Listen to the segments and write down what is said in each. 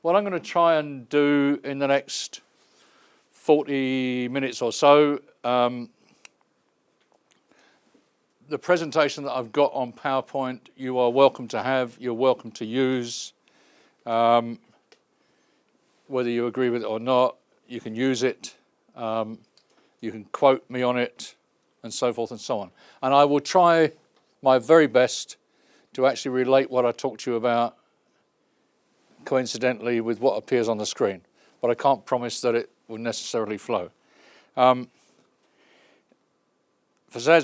what I'm going to try and do in the next 40 minutes or so, the presentation that I've got on PowerPoint, you are welcome to have, you're welcome to use. Whether you agree with it or not, you can use it, you can quote me on it, and so forth and so on. And I will try my very best to actually relate what I talked to you about coincidentally with what appears on the screen. But I can't promise that it will necessarily flow. Farzad's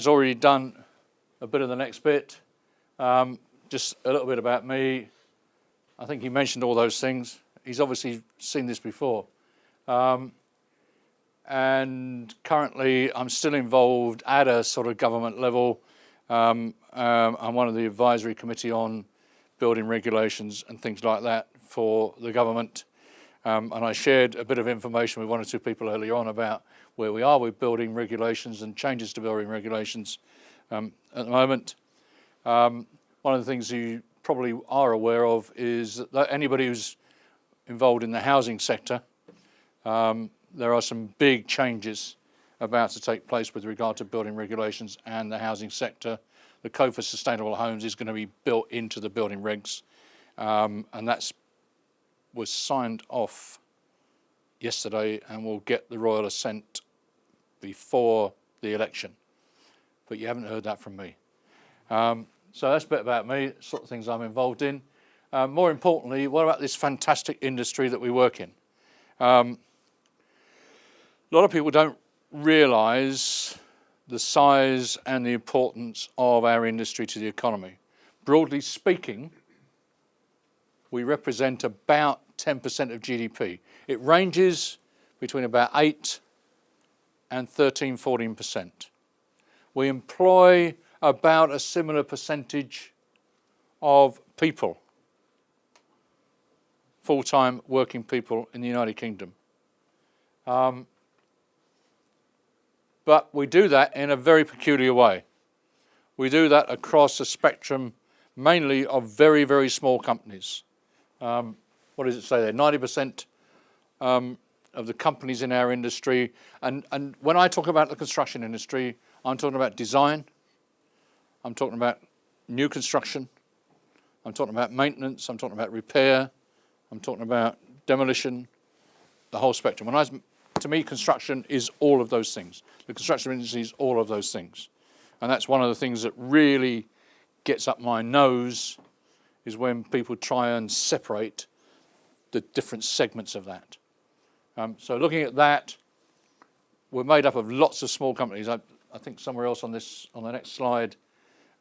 already done a bit of the next bit. Just a little bit about me. I think he mentioned all those things. He's obviously seen this before. And currently I'm still involved at a sort of government level. I'm one of the advisory committee on building regulations and things like that for the government. And I shared a bit of information with one or two people earlier on about where we are with building regulations and changes to building regulations at the moment. One of the things you probably are aware of is that anybody who's involved in the housing sector, there are some big changes about to take place with regard to building regulations and the housing sector. The Code for Sustainable Homes is going to be built into the building regs, and that was signed off yesterday and will get the royal assent before the election. But you haven't heard that from me. So that's a bit about me, sort of things I'm involved in. More importantly, what about this fantastic industry that we work in? A lot of people don't realise the size and the importance of our industry to the economy. Broadly speaking, we represent about 10% of GDP. It ranges between about 8 and 13, 14%. We employ about a similar percentage of people, full-time working people in the United Kingdom. But we do that in a very peculiar way. We do that across a spectrum mainly of very, very small companies. What does it say there? 90% of the companies in our industry, and when I talk about the construction industry, I'm talking about design, I'm talking about new construction, I'm talking about maintenance, I'm talking about repair, I'm talking about demolition, the whole spectrum. To me, construction is all of those things. The construction industry is all of those things. And that's one of the things that really gets up my nose, is when people try and separate the different segments of that. So looking at that, we're made up of lots of small companies. I think somewhere else on the next slide,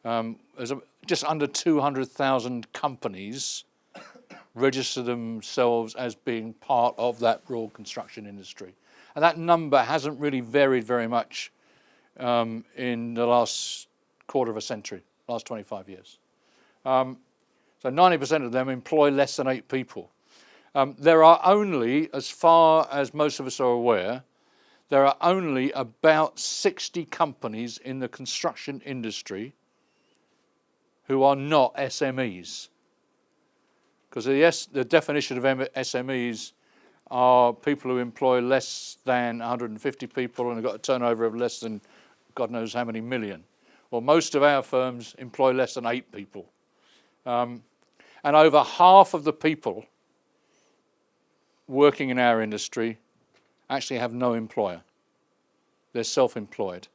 there's just under 200,000 companies register themselves as being part of that broad construction industry. And that number hasn't really varied very much in the last quarter of a century, last 25 years. So 90% of them employ less than 8 people. There are only, as far as most of us are aware, there are only about 60 companies in the construction industry who are not SMEs. Because the definition of SMEs are people who employ less than 150 people and have got a turnover of less than God knows how many million. Well, most of our firms employ less than 8 people. And over half of the people working in our industry actually have no employer. They're self-employed.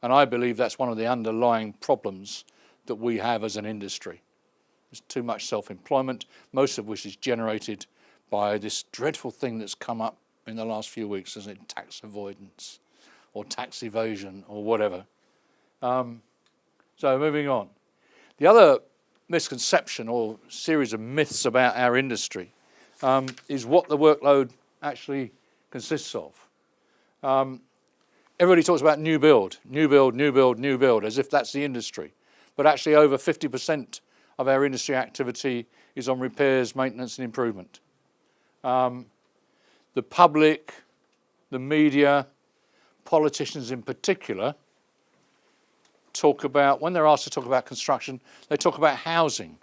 And I believe that's one of the underlying problems that we have as an industry. There's too much self-employment, most of which is generated by this dreadful thing that's come up in the last few weeks, isn't it? Tax avoidance or tax evasion or whatever. So moving on. The other misconception or series of myths about our industry is what the workload actually consists of. Everybody talks about new build, as if that's the industry. But actually over 50% of our industry activity is on repairs, maintenance and improvement. The public, the media, politicians in particular, talk about, when they're asked to talk about construction, they talk about housing.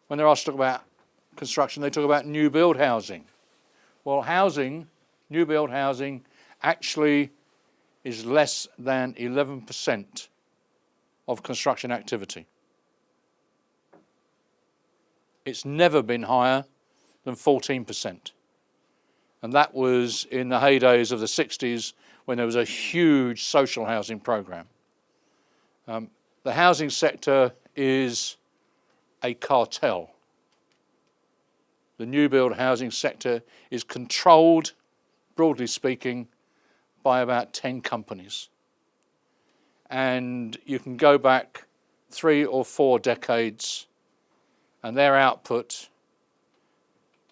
When they're asked to talk about construction, they talk about new build housing. Well, new build housing actually is less than 11% of construction activity. It's never been higher than 14%. And that was in the heydays of the 60s when there was a huge social housing program. The housing sector is a cartel. The new build housing sector is controlled, broadly speaking, by about 10 companies. And you can go back 3 or 4 decades and their output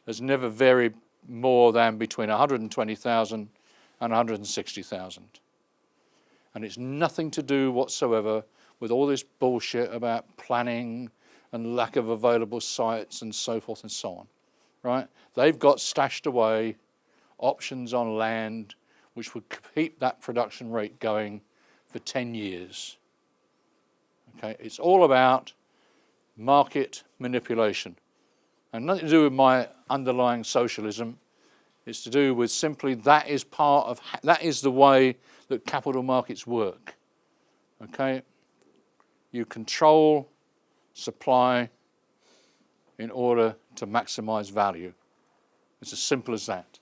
has never varied more than between 120,000 and 160,000. And it's nothing to do whatsoever with all this bullshit about planning and lack of available sites and so forth and so on, right? They've got stashed away options on land which would keep that production rate going for 10 years. Okay, it's all about market manipulation. And nothing to do with my underlying socialism. It's to do with simply that is the way that capital markets work. Okay? You control supply in order to maximize value. It's as simple as that.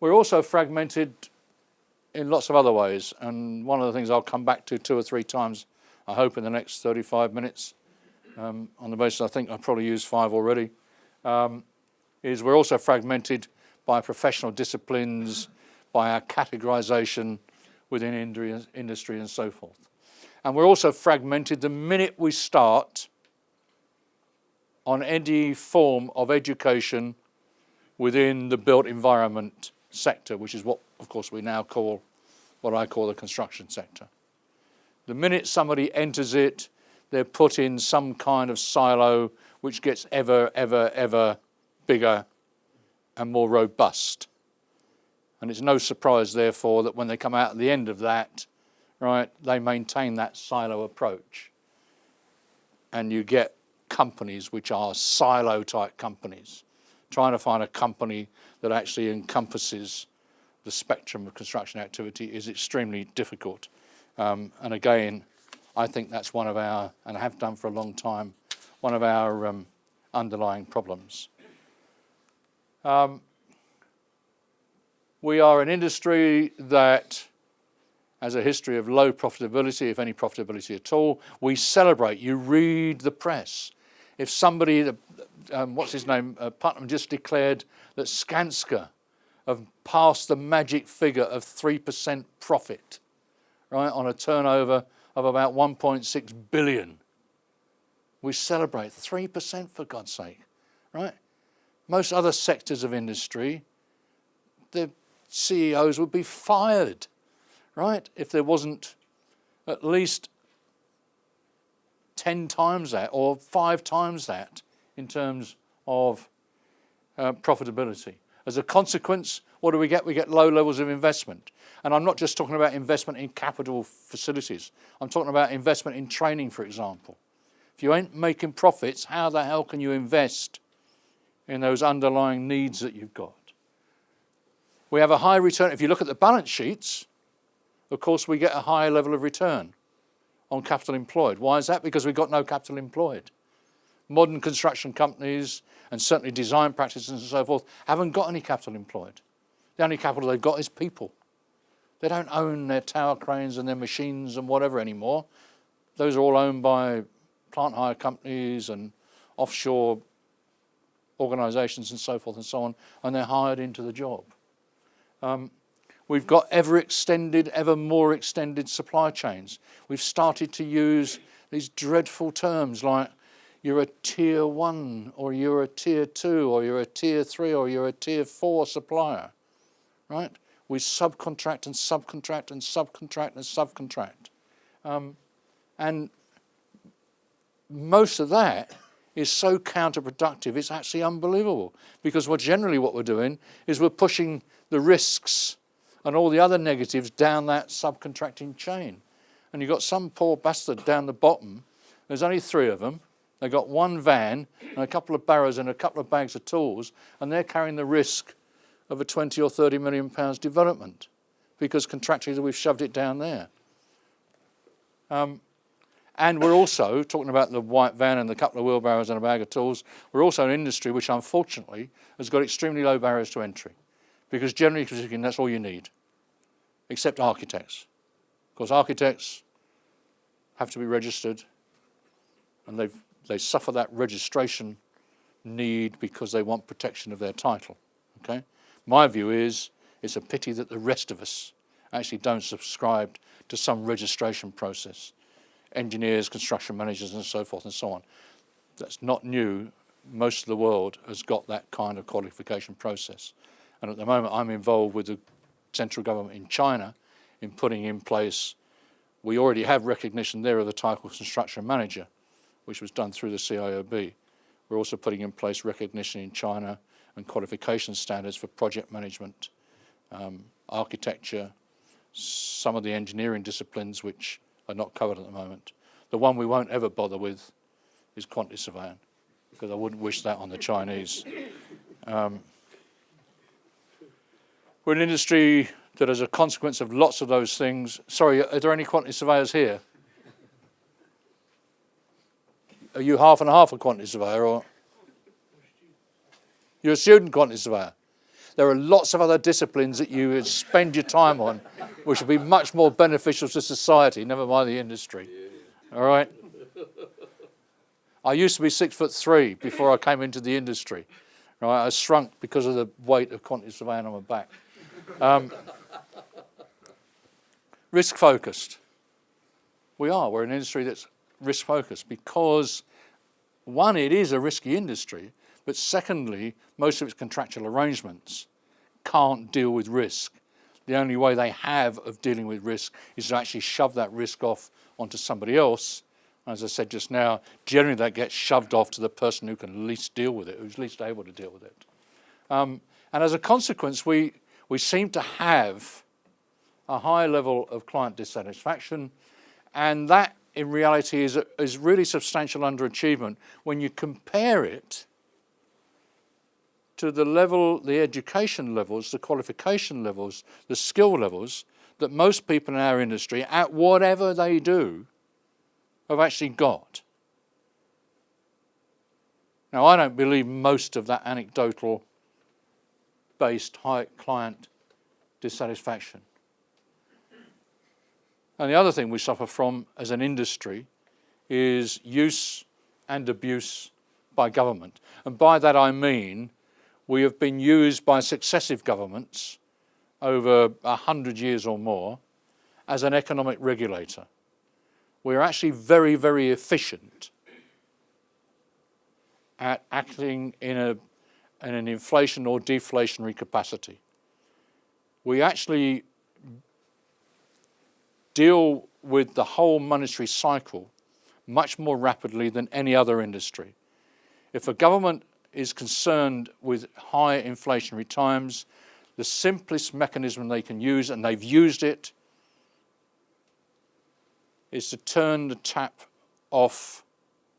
We're also fragmented in lots of other ways, and one of the things I'll come back to 2 or 3 times, I hope in the next 35 minutes, on the basis I think I've probably used 5 already, is we're also fragmented by professional disciplines, by our categorization within industry and so forth. And we're also fragmented the minute we start on any form of education within the built environment sector, which is what, of course, we now call, what I call the construction sector. The minute somebody enters it, they're put in some kind of silo which gets ever bigger and more robust. And it's no surprise, therefore, that when they come out at the end of that, right, they maintain that silo approach. And you get companies which are silo-type companies. Trying to find a company that actually encompasses the spectrum of construction activity is extremely difficult. And again, I think that's one of our, and I have done for a long time, one of our underlying problems. We are an industry that has a history of low profitability, if any profitability at all. We celebrate. You read the press. If somebody, what's his name, Putnam just declared that Skanska have passed the magic figure of 3% profit, right, on a turnover of about 1.6 billion. We celebrate 3%, for God's sake, right? Most other sectors of industry, the CEOs would be fired, right, if there wasn't at least 10 times that or 5 times that in terms of profitability. As a consequence, what do we get? We get low levels of investment. And I'm not just talking about investment in capital facilities. I'm talking about investment in training, for example. If you ain't making profits, how the hell can you invest in those underlying needs that you've got? We have a high return. If you look at the balance sheets, of course, we get a higher level of return on capital employed. Why is that? Because we've got no capital employed. Modern construction companies and certainly design practices and so forth haven't got any capital employed. The only capital they've got is people. They don't own their tower cranes and their machines and whatever anymore. Those are all owned by plant hire companies and offshore organisations and so forth and so on, and they're hired into the job. We've got ever more extended supply chains. We've started to use these dreadful terms like you're a tier 1 or you're a tier 2 or you're a tier 3 or you're a tier 4 supplier, right? We subcontract and subcontract and subcontract and subcontract. And most of that is so counterproductive, it's actually unbelievable. Because generally what we're doing is we're pushing the risks and all the other negatives down that subcontracting chain. And you've got some poor bastard down the bottom, there's only 3 of them, They've got one van and a couple of barrows and a couple of bags of tools, and they're carrying the risk of a 20 or 30 million pounds development because contractually we've shoved it down there. And we're also, talking about the white van and the couple of wheelbarrows and a bag of tools, we're also an industry which unfortunately has got extremely low barriers to entry, because generally speaking that's all you need, except architects. Because architects have to be registered, and they suffer that registration need because they want protection of their title. Okay? My view is it's a pity that the rest of us actually don't subscribe to some registration process. Engineers, construction managers and so forth and so on. That's not new. Most of the world has got that kind of qualification process. And at the moment I'm involved with the central government in China in putting in place, we already have recognition there of the title construction manager, which was done through the CIOB. We're also putting in place recognition in China and qualification standards for project management, architecture, some of the engineering disciplines which are not covered at the moment. The one we won't ever bother with is quantity surveying, because I wouldn't wish that on the Chinese. We're an industry that as a consequence of lots of those things, sorry, are there any quantity surveyors here? Are you half and half a quantity surveyor, or? You're a student quantity surveyor. There are lots of other disciplines that you would spend your time on, which would be much more beneficial to society, never mind the industry. All right? I used to be 6'3" before I came into the industry. Right? I shrunk because of the weight of quantity surveying on my back. Risk focused. We're an industry that's risk focused because, one, it is a risky industry, but secondly, most of its contractual arrangements can't deal with risk. The only way they have of dealing with risk is to actually shove that risk off onto somebody else. As I said just now, generally that gets shoved off to the person who can least deal with it, who's least able to deal with it. And as a consequence, we seem to have a high level of client dissatisfaction, and that in reality is really substantial underachievement when you compare it to the level, the education levels, the qualification levels, the skill levels that most people in our industry, at whatever they do, have actually got. Now, I don't believe most of that anecdotal based high client dissatisfaction. And the other thing we suffer from as an industry is use and abuse by government. And by that I mean we have been used by successive governments over 100 years or more as an economic regulator. We're actually very, very efficient at acting in an inflation or deflationary capacity. We actually deal with the whole monetary cycle much more rapidly than any other industry. If a government is concerned with high inflationary times, the simplest mechanism they can use, and they've used it, is to turn the tap off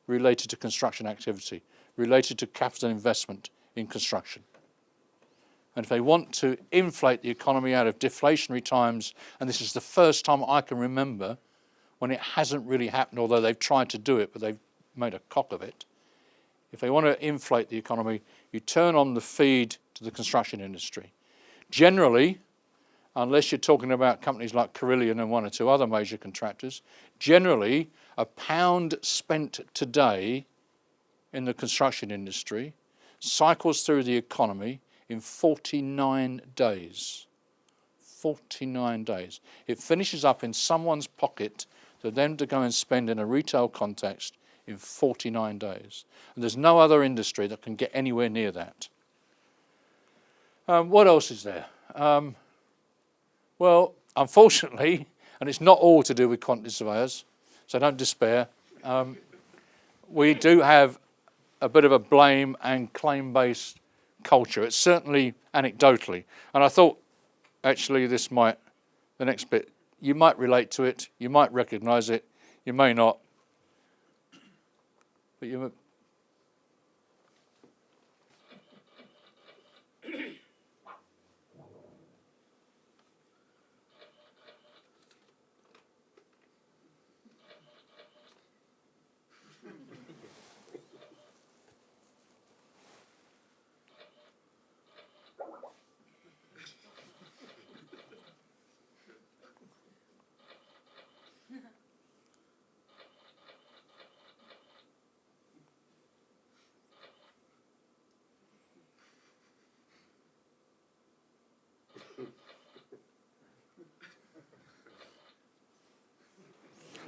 related to construction activity, related to capital investment in construction. And if they want to inflate the economy out of deflationary times, and this is the first time I can remember when it hasn't really happened, although they've tried to do it, but they've made a cock of it. If they want to inflate the economy, you turn on the feed to the construction industry. Generally, unless you're talking about companies like Carillion and one or two other major contractors, generally £1 spent today in the construction industry cycles through the economy in 49 days. 49 days. It finishes up in someone's pocket for them to go and spend in a retail context in 49 days. And there's no other industry that can get anywhere near that. What else is there? Well, unfortunately, and it's not all to do with quantity surveyors, so don't despair, we do have a bit of a blame and claim-based culture. It's certainly anecdotally. And I thought, actually, the next bit, you might relate to it, you might recognise it, you may not. But you,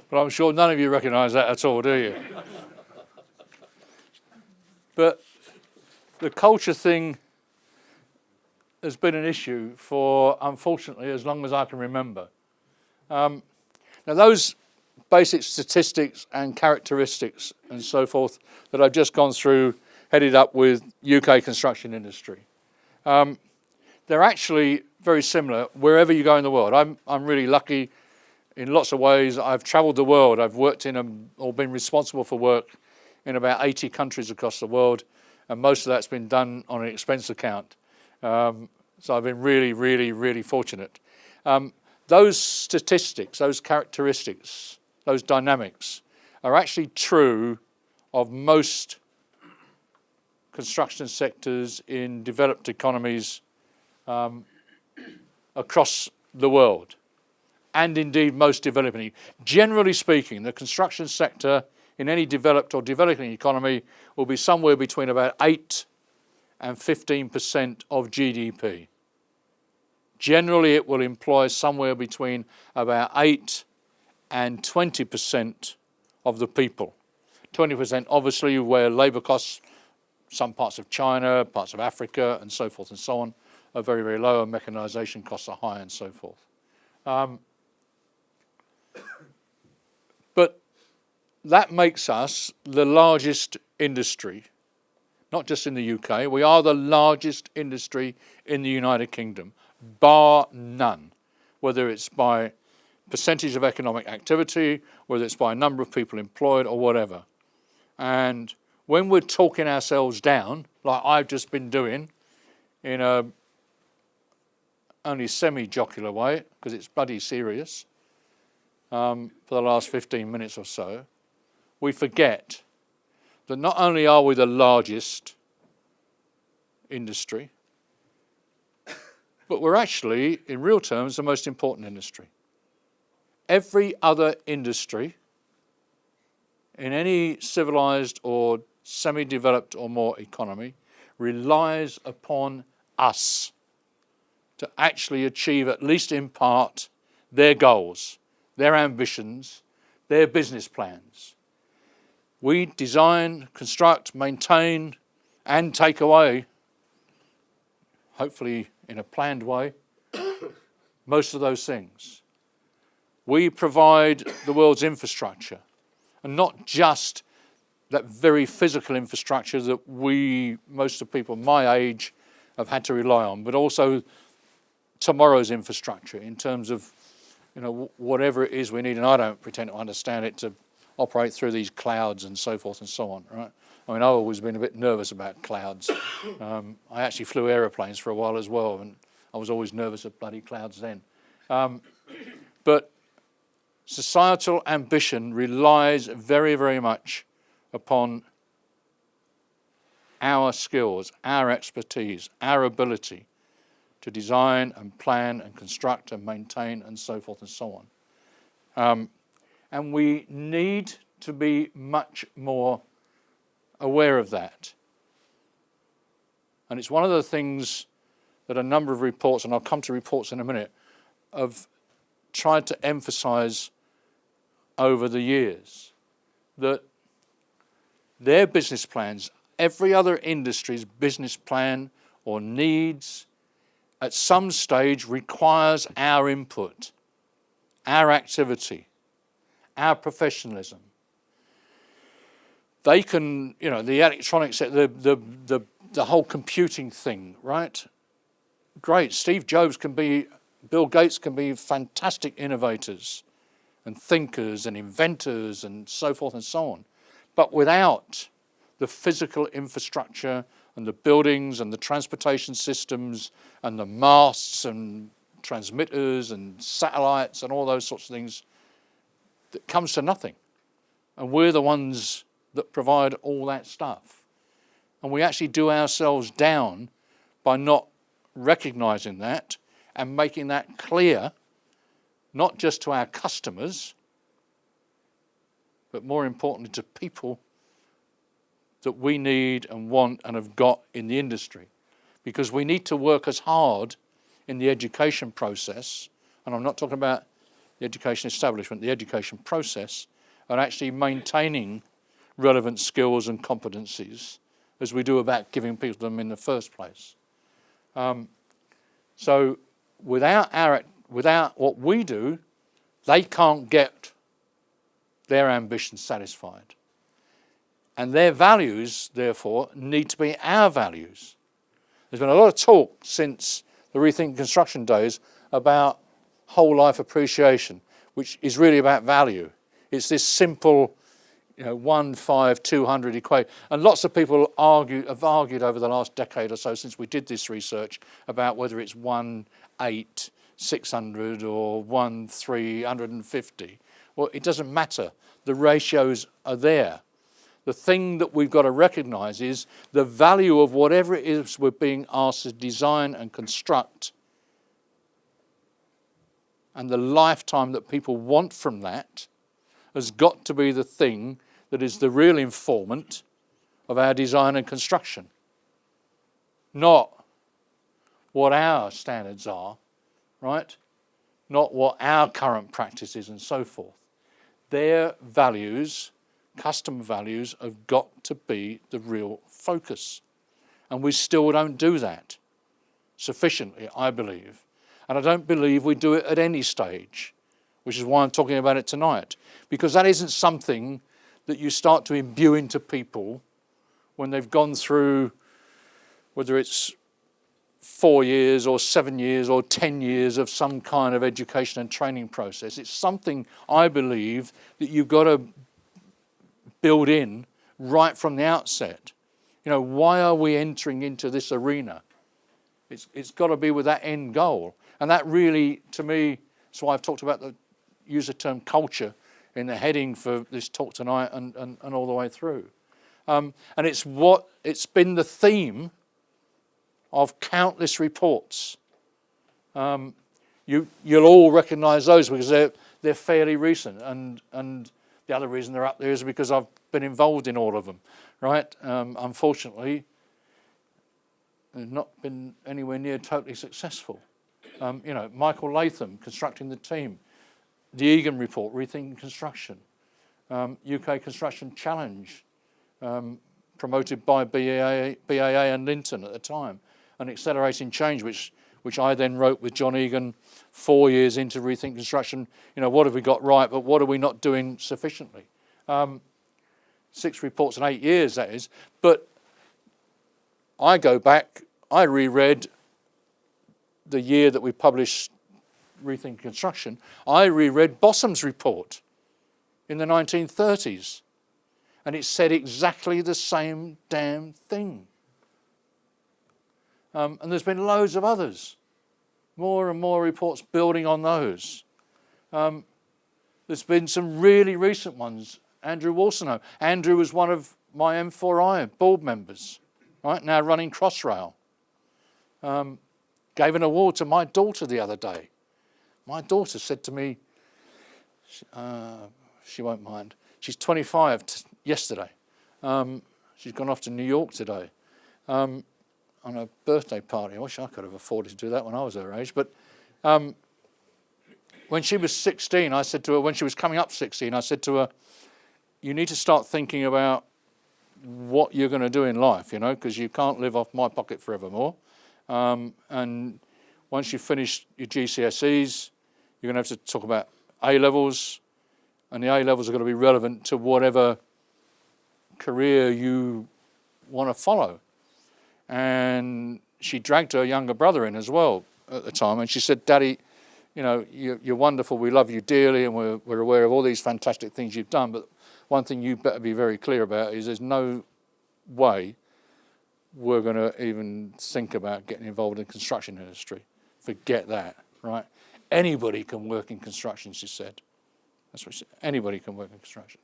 but I'm sure none of you recognise that at all, do you? But the culture thing has been an issue for, unfortunately, as long as I can remember. Now, those basic statistics and characteristics and so forth that I've just gone through, headed up with UK construction industry, they're actually very similar wherever you go in the world. I'm really lucky in lots of ways. I've travelled the world. I've worked in or been responsible for work in about 80 countries across the world, and most of that's been done on an expense account. So I've been really, really, really fortunate. Those statistics, those characteristics, those dynamics are actually true of most construction sectors in developed economies across the world, and indeed most developing. Generally speaking, the construction sector in any developed or developing economy will be somewhere between about 8 and 15% of GDP. Generally, it will employ somewhere between about 8 and 20% of the people. 20% obviously where labour costs, some parts of China, parts of Africa and so forth and so on, are very, very low, and mechanisation costs are high and so forth. But that makes us the largest industry, not just in the UK. We are the largest industry in the United Kingdom, bar none, whether it's by percentage of economic activity, whether it's by number of people employed or whatever. And when we're talking ourselves down, like I've just been doing in a only semi-jocular way, because it's bloody serious, for the last 15 minutes or so, we forget that not only are we the largest industry, but we're actually, in real terms, the most important industry. Every other industry in any civilized or semi-developed or more economy relies upon us to actually achieve, at least in part, their goals, their ambitions, their business plans. We design, construct, maintain, and take away, hopefully in a planned way, most of those things. We provide the world's infrastructure, and not just that very physical infrastructure that most of the people my age, have had to rely on, but also tomorrow's infrastructure in terms of, whatever it is we need. And I don't pretend to understand it to operate through these clouds and so forth and so on, right? I mean, I've always been a bit nervous about clouds. I actually flew aeroplanes for a while as well, and I was always nervous of bloody clouds then. But societal ambition relies very, very much upon our skills, our expertise, our ability to design and plan and construct and maintain and so forth and so on. And we need to be much more aware of that. And it's one of the things that a number of reports, and I'll come to reports in a minute, have tried to emphasize over the years, that their business plans, every other industry's business plan or needs, at some stage requires our input, our activity, our professionalism. They can, the electronics, the whole computing thing, right? Great. Bill Gates can be fantastic innovators and thinkers and inventors and so forth and so on. But without the physical infrastructure and the buildings and the transportation systems and the masts and transmitters and satellites and all those sorts of things, that comes to nothing. And we're the ones that provide all that stuff. And we actually do ourselves down by not recognizing that and making that clear, not just to our customers, but more importantly to people that we need and want and have got in the industry. Because we need to work as hard in the education process, and I'm not talking about the education establishment, the education process, and actually maintaining relevant skills and competencies as we do about giving people them in the first place. So without what we do, they can't get their ambitions satisfied. And their values, therefore, need to be our values. There's been a lot of talk since the Rethink Construction days about whole life appreciation, which is really about value. It's this simple, 1, 5, 200 equation. And lots of people have argued over the last decade or so since we did this research about whether it's 1, 8, 600 or 1, 350. Well, it doesn't matter. The ratios are there. The thing that we've got to recognise is the value of whatever it is we're being asked to design and construct, and the lifetime that people want from that has got to be the thing that is the real informant of our design and construction. Not what our standards are, right? Not what our current practice is and so forth. Their values, customer values, have got to be the real focus. And we still don't do that sufficiently, I believe. And I don't believe we do it at any stage, which is why I'm talking about it tonight. Because that isn't something that you start to imbue into people when they've gone through, whether it's 4 years or 7 years or 10 years of some kind of education and training process. It's something, I believe, that you've got to build in right from the outset. Why are we entering into this arena? It's got to be with that end goal. And that really, to me, that's why I've talked about use the term culture in the heading for this talk tonight and all the way through. And it's been the theme of countless reports. You'll all recognise those because they're fairly recent, and the other reason they're up there is because I've been involved in all of them, right? Unfortunately, they've not been anywhere near totally successful. Michael Latham, Constructing the Team, the Egan Report, Rethinking Construction, UK Construction Challenge, promoted by BAA and Linton at the time, and Accelerating Change, which I then wrote with John Egan 4 years into Rethink Construction. What have we got right, but what are we not doing sufficiently? 6 reports in 8 years, that is. But I go back, I reread the year that we published Rethink Construction. I reread Bossom's report in the 1930s. And it said exactly the same damn thing. And there's been loads of others. More and more reports building on those. There's been some really recent ones. Andrew Walsenow. Andrew was one of my M4I board members, right, now running Crossrail. Gave an award to my daughter the other day. My daughter said to me, she won't mind, she's 25 yesterday. She's gone off to New York today on a birthday party. I wish I could have afforded to do that when I was her age. But when she was 16, I said to her, when she was coming up 16, I said to her, you need to start thinking about what you're going to do in life, because you can't live off my pocket forevermore. And once you finish your GCSEs, you're going to have to talk about A-levels, and the A-levels are going to be relevant to whatever career you want to follow. And she dragged her younger brother in as well at the time, and she said, Daddy, you know, you're wonderful, we love you dearly, and we're aware of all these fantastic things you've done, but one thing you better be very clear about is there's no way we're going to even think about getting involved in the construction industry. Forget that, right? Anybody can work in construction, she said. That's what she said. Anybody can work in construction.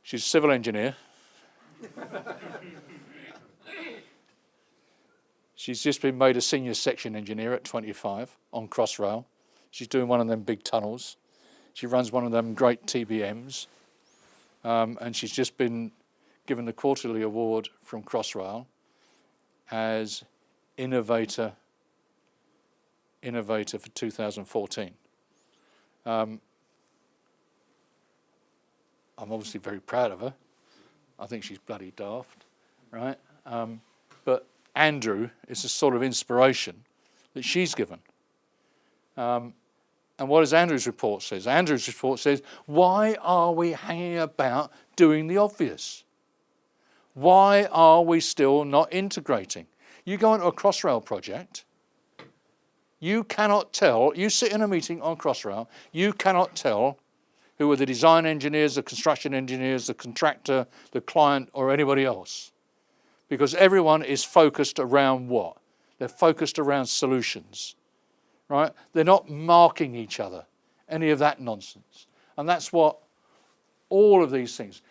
She's a civil engineer. She's just been made a senior section engineer at 25 on Crossrail. She's doing one of them big tunnels. She runs one of them great TBMs. And she's just been given the quarterly award from Crossrail as Innovator for 2014. I'm obviously very proud of her. I think she's bloody daft, right? But Andrew is the sort of inspiration that she's given. And what does Andrew's report say? Andrew's report says, why are we hanging about doing the obvious? Why are we still not integrating? You go into a Crossrail project, you cannot tell, you sit in a meeting on Crossrail, you cannot tell who are the design engineers, the construction engineers, the contractor, the client, or anybody else. Because everyone is focused around what? They're focused around solutions, right? They're not marking each other, any of that nonsense. And that's what all of these things,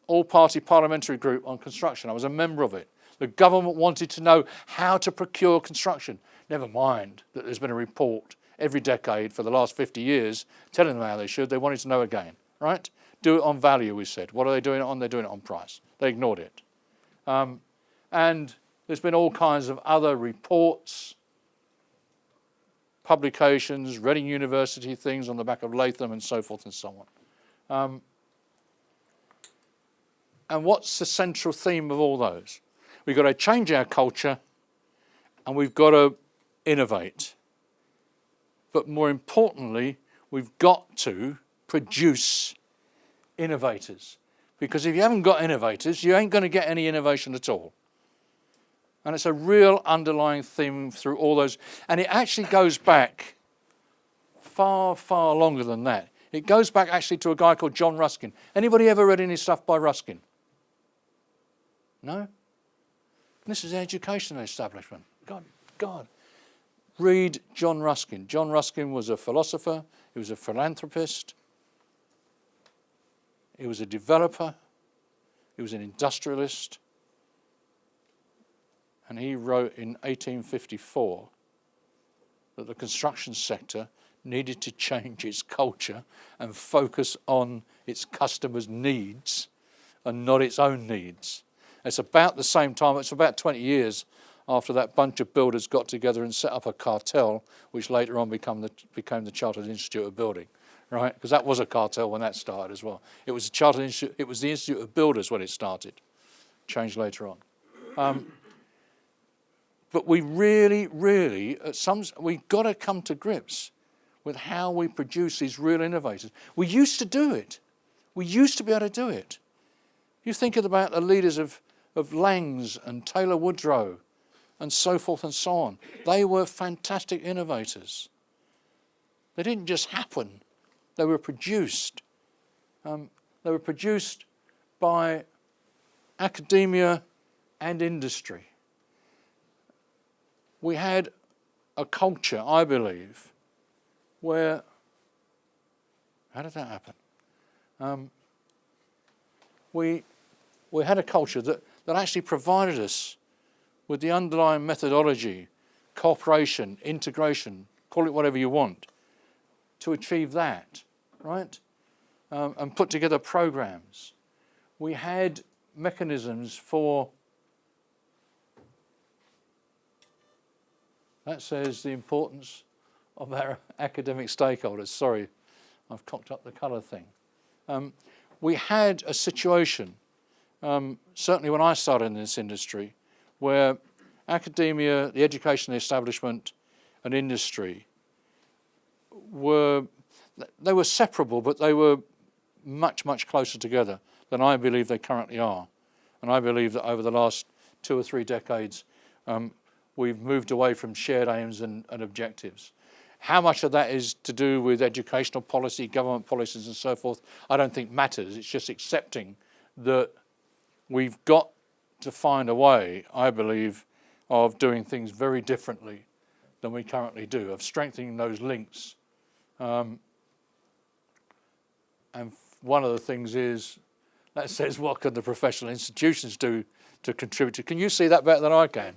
all-party parliamentary group on construction, I was a member of it. The government wanted to know how to procure construction. Never mind that there's been a report every decade for the last 50 years telling them how they should. They wanted to know again, right? Do it on value, we said. What are they doing it on? They're doing it on price. They ignored it. And there's been all kinds of other reports, publications, Reading University things on the back of Latham and so forth and so on. And what's the central theme of all those? We've got to change our culture and we've got to innovate. But more importantly, we've got to produce innovators. Because if you haven't got innovators, you ain't going to get any innovation at all. And it's a real underlying theme through all those. And it actually goes back far, far longer than that. It goes back actually to a guy called John Ruskin. Anybody ever read any stuff by Ruskin? No? This is the educational establishment. God. Read John Ruskin. John Ruskin was a philosopher. He was a philanthropist. He was a developer. He was an industrialist. And he wrote in 1854 that the construction sector needed to change its culture and focus on its customers' needs and not its own needs. It's about the same time, it's about 20 years after that bunch of builders got together and set up a cartel, which later on became the Chartered Institute of Building, right? Because that was a cartel when that started as well. It was it was the Institute of Builders when it started, changed later on. But we really, we've got to come to grips with how we produce these real innovators. We used to do it. We used to be able to do it. You think about the leaders of Langs and Taylor Woodrow and so forth and so on. They were fantastic innovators. They didn't just happen. They were produced. They were produced by academia and industry. We had a culture, I believe, where, how did that happen? We had a culture that actually provided us with the underlying methodology, cooperation, integration, call it whatever you want, to achieve that, right? And put together programs. We had mechanisms for, that says the importance of our academic stakeholders. Sorry, I've cocked up the colour thing. We had a situation, certainly when I started in this industry, where academia, the education establishment, and industry were separable, but they were much, much closer together than I believe they currently are. And I believe that over the last 2 or 3 decades, we've moved away from shared aims and objectives. How much of that is to do with educational policy, government policies and so forth, I don't think matters. It's just accepting that we've got to find a way, I believe, of doing things very differently than we currently do, of strengthening those links. And one of the things is, that says, what can the professional institutions do to contribute to? Can you see that better than I can?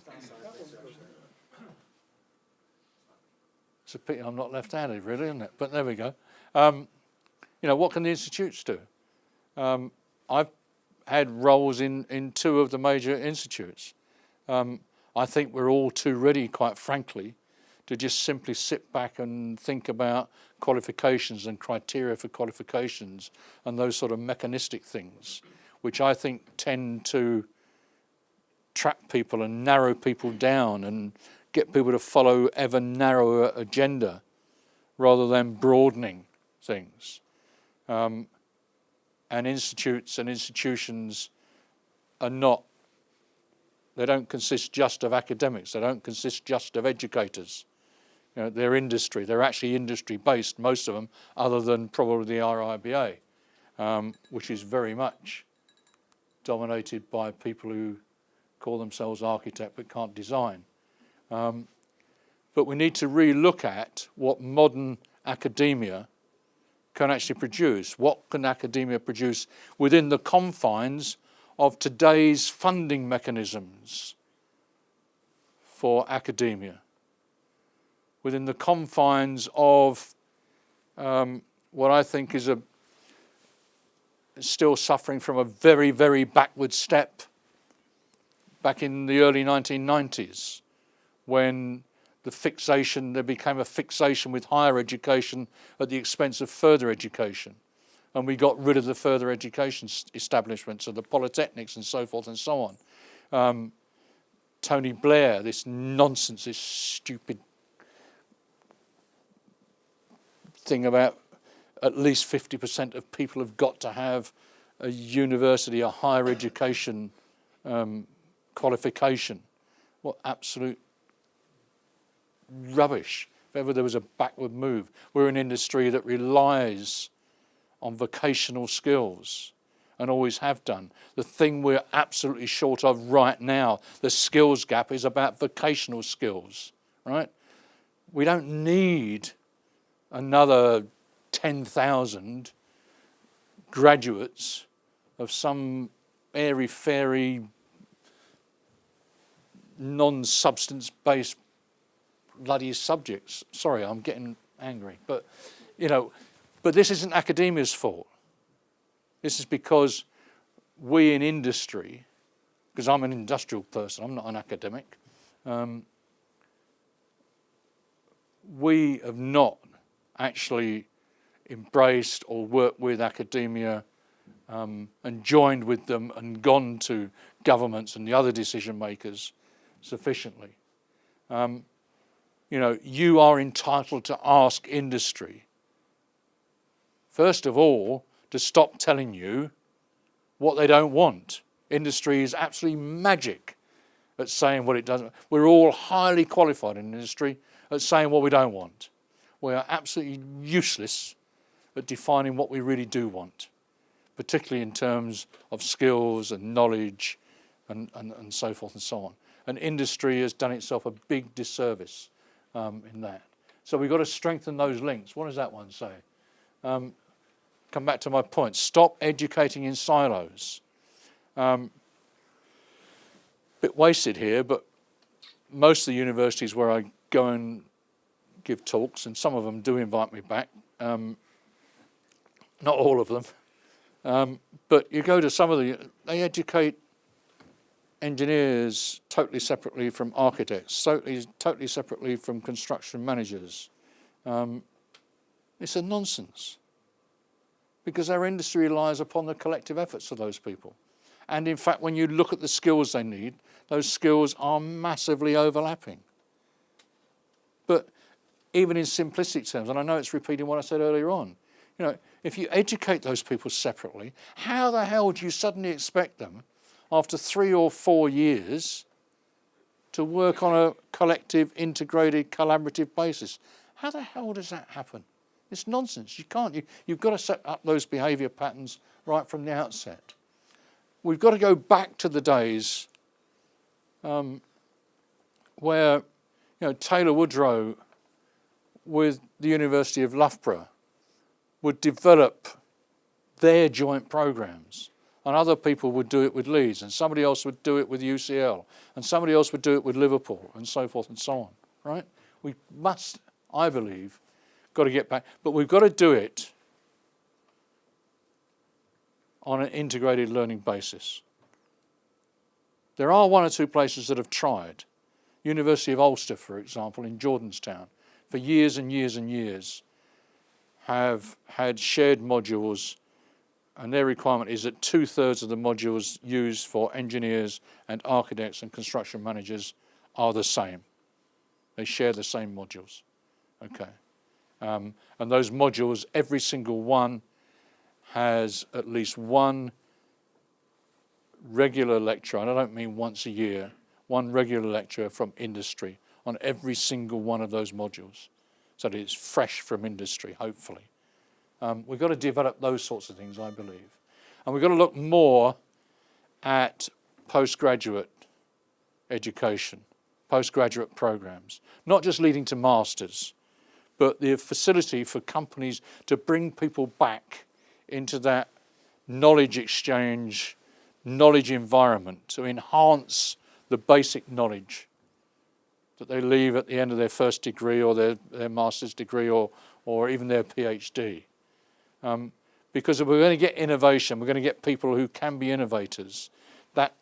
It's a pity I'm not left-handed, really, isn't it? But there we go. What can the institutes do? I've had roles in two of the major institutes. I think we're all too ready, quite frankly, to just simply sit back and think about qualifications and criteria for qualifications and those sort of mechanistic things, which I think tend to trap people and narrow people down and get people to follow ever narrower agenda rather than broadening things. And institutes and institutions are not, they don't consist just of academics, they don't consist just of educators. They're industry, they're actually industry-based, most of them, other than probably the RIBA, which is very much dominated by people who call themselves architect but can't design. But we need to re-look at what modern academia can actually produce. What can academia produce within the confines of today's funding mechanisms for academia? Within the confines of what I think is still suffering from a very, very backward step back in the early 1990s, when there became a fixation with higher education at the expense of further education. And we got rid of the further education establishments of the polytechnics and so forth and so on. Tony Blair, this nonsense, this stupid thing about at least 50% of people have got to have a university, a higher education qualification. What absolute rubbish. If ever there was a backward move. We're an industry that relies on vocational skills and always have done. The thing we're absolutely short of right now, the skills gap, is about vocational skills, right? We don't need another 10,000 graduates of some airy-fairy, non-substance-based bloody subjects. Sorry, I'm getting angry. But this isn't academia's fault. This is because we in industry, because I'm an industrial person, I'm not an academic, we have not actually embraced or worked with academia and joined with them and gone to governments and the other decision makers sufficiently. You are entitled to ask industry, first of all, to stop telling you what they don't want. Industry is absolutely magic at saying what it doesn't. We're all highly qualified in industry at saying what we don't want. We are absolutely useless at defining what we really do want, particularly in terms of skills and knowledge and so forth and so on. And industry has done itself a big disservice in that. So we've got to strengthen those links. What does that one say? Come back to my point. Stop educating in silos. Bit wasted here, but most of the universities where I go and give talks, and some of them do invite me back, not all of them, but you go to some of they educate engineers totally separately from architects, totally separately from construction managers. It's a nonsense, because our industry relies upon the collective efforts of those people. And in fact, when you look at the skills they need, those skills are massively overlapping. But even in simplistic terms, and I know it's repeating what I said earlier on, if you educate those people separately, how the hell do you suddenly expect them, after 3 or 4 years, to work on a collective, integrated, collaborative basis? How the hell does that happen? It's nonsense. You can't. You've got to set up those behaviour patterns right from the outset. We've got to go back to the days where, Taylor Woodrow with the University of Loughborough would develop their joint programs, and other people would do it with Leeds, and somebody else would do it with UCL, and somebody else would do it with Liverpool, and so forth and so on, right? We must, I believe, got to get back, but we've got to do it on an integrated learning basis. There are one or two places that have tried. University of Ulster, for example, in Jordanstown, for years and years and years, have had shared modules, and their requirement is that 2/3 of the modules used for engineers and architects and construction managers are the same. They share the same modules. Okay. And those modules, every single one has at least one regular lecturer, and I don't mean once a year, one regular lecturer from industry on every single one of those modules, so that it's fresh from industry, hopefully. We've got to develop those sorts of things, I believe. And we've got to look more at postgraduate education, postgraduate programs, not just leading to masters, but the facility for companies to bring people back into that knowledge exchange, knowledge environment, to enhance the basic knowledge that they leave at the end of their first degree or their master's degree or even their PhD. Because if we're going to get innovation, we're going to get people who can be innovators, that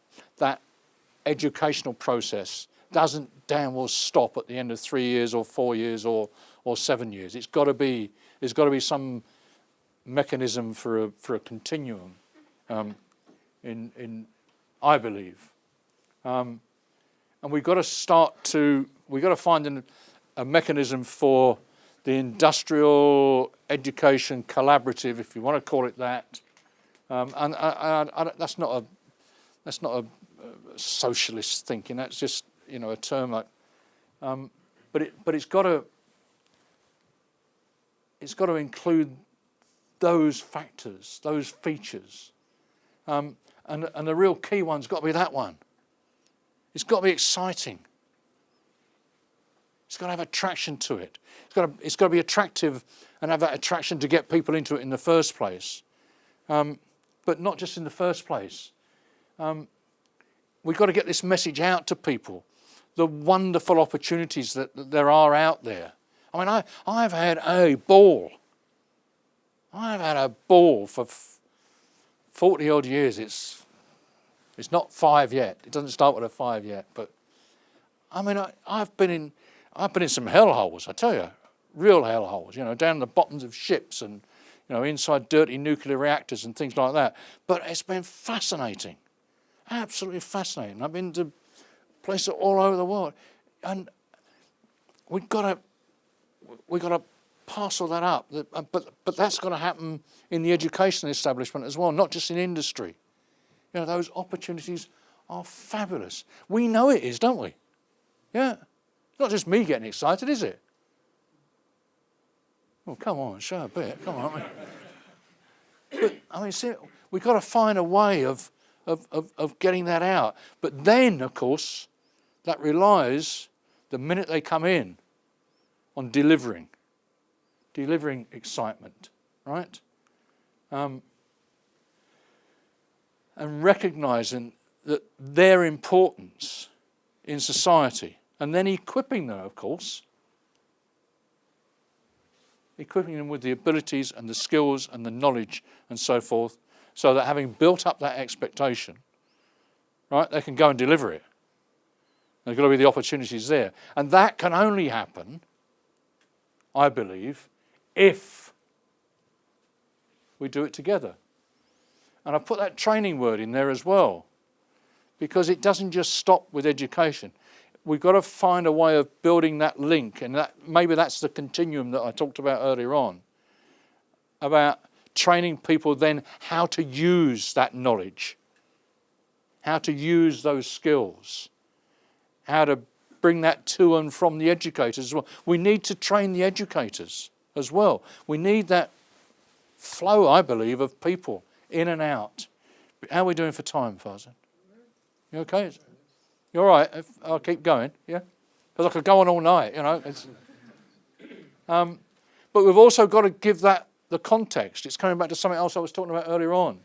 educational process doesn't damn well stop at the end of 3 years or 4 years or 7 years. There's got to be some mechanism for a continuum, I believe. And we've got to find a mechanism for the industrial education collaborative, if you want to call it that. And that's not a socialist thinking. That's just a term like. But it's got to include those factors, those features, and the real key one's got to be that one. It's got to be exciting. It's got to have attraction to it. It's got to be attractive and have that attraction to get people into it in the first place. But not just in the first place. We've got to get this message out to people, the wonderful opportunities that there are out there. I mean, I've had a ball. I've had a ball for 40 odd years. It's not 5 yet. It doesn't start with a 5 yet. But I mean, I've been in some hellholes, I tell you, real hellholes. Down the bottoms of ships and inside dirty nuclear reactors and things like that. But it's been fascinating, absolutely fascinating. I've been to places all over the world, and we've got to parcel that up. But that's got to happen in the education establishment as well, not just in industry. Those opportunities are fabulous. We know it is, don't we? Yeah. Not just me getting excited, is it? Well, come on, show a bit. Come on. But I mean, see, we've got to find a way of getting that out. But then, of course, that relies, the minute they come in, on delivering excitement, right? And recognising that their importance in society, and then equipping them, of course, equipping them with the abilities and the skills and the knowledge and so forth, so that having built up that expectation, right, they can go and deliver it. There's got to be the opportunities there. And that can only happen, I believe, if we do it together. And I put that training word in there as well, because it doesn't just stop with education. We've got to find a way of building that link, and maybe that's the continuum that I talked about earlier on, about training people then how to use that knowledge, how to use those skills, how to bring that to and from the educators as well. We need to train the educators as well. We need that flow, I believe, of people in and out. How are we doing for time, Farzad? You okay? You all right? I'll keep going, yeah? Because I could go on all night, you know. But we've also got to give that the context. It's coming back to something else I was talking about earlier on,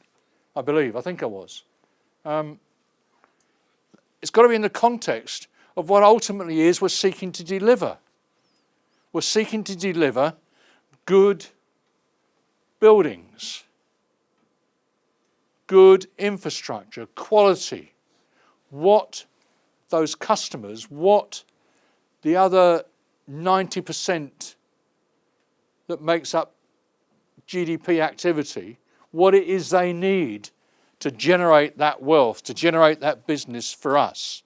I think I was. It's got to be in the context of what ultimately is we're seeking to deliver. We're seeking to deliver good buildings, good infrastructure, quality. What those customers, what the other 90% that makes up GDP activity, what it is they need to generate that wealth, to generate that business for us.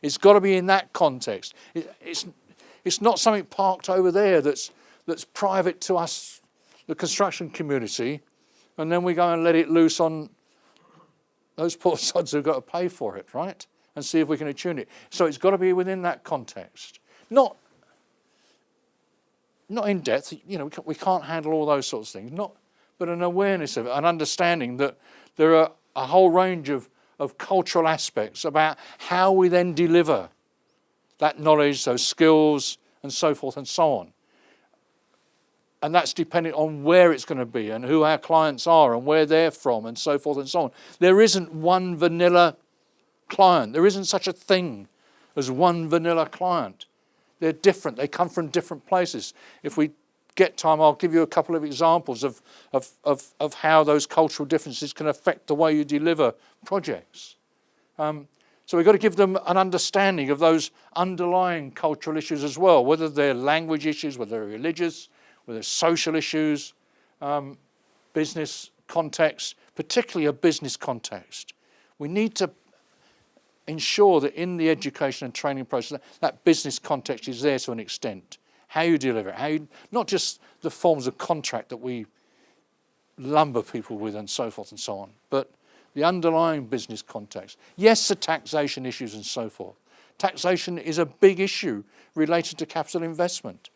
It's got to be in that context. It's not something parked over there that's private to us, the construction community, and then we go and let it loose on those poor sods who've got to pay for it, right? And see if we can attune it. So it's got to be within that context. Not in depth, you know, we can't handle all those sorts of things, but an awareness of it, an understanding that there are a whole range of cultural aspects about how we then deliver that knowledge, those skills, and so forth and so on. And that's dependent on where it's going to be and who our clients are and where they're from and so forth and so on. There isn't one vanilla client. There isn't such a thing as one vanilla client. They're different. They come from different places. If we get time, I'll give you a couple of examples of how those cultural differences can affect the way you deliver projects. So we've got to give them an understanding of those underlying cultural issues as well, whether they're language issues, whether they're religious, whether they're social issues, business context, particularly a business context. We need to ensure that in the education and training process, that business context is there to an extent. How you deliver it, not just the forms of contract that we lumber people with and so forth and so on, but the underlying business context. Yes, the taxation issues and so forth. Taxation is a big issue related to capital investment.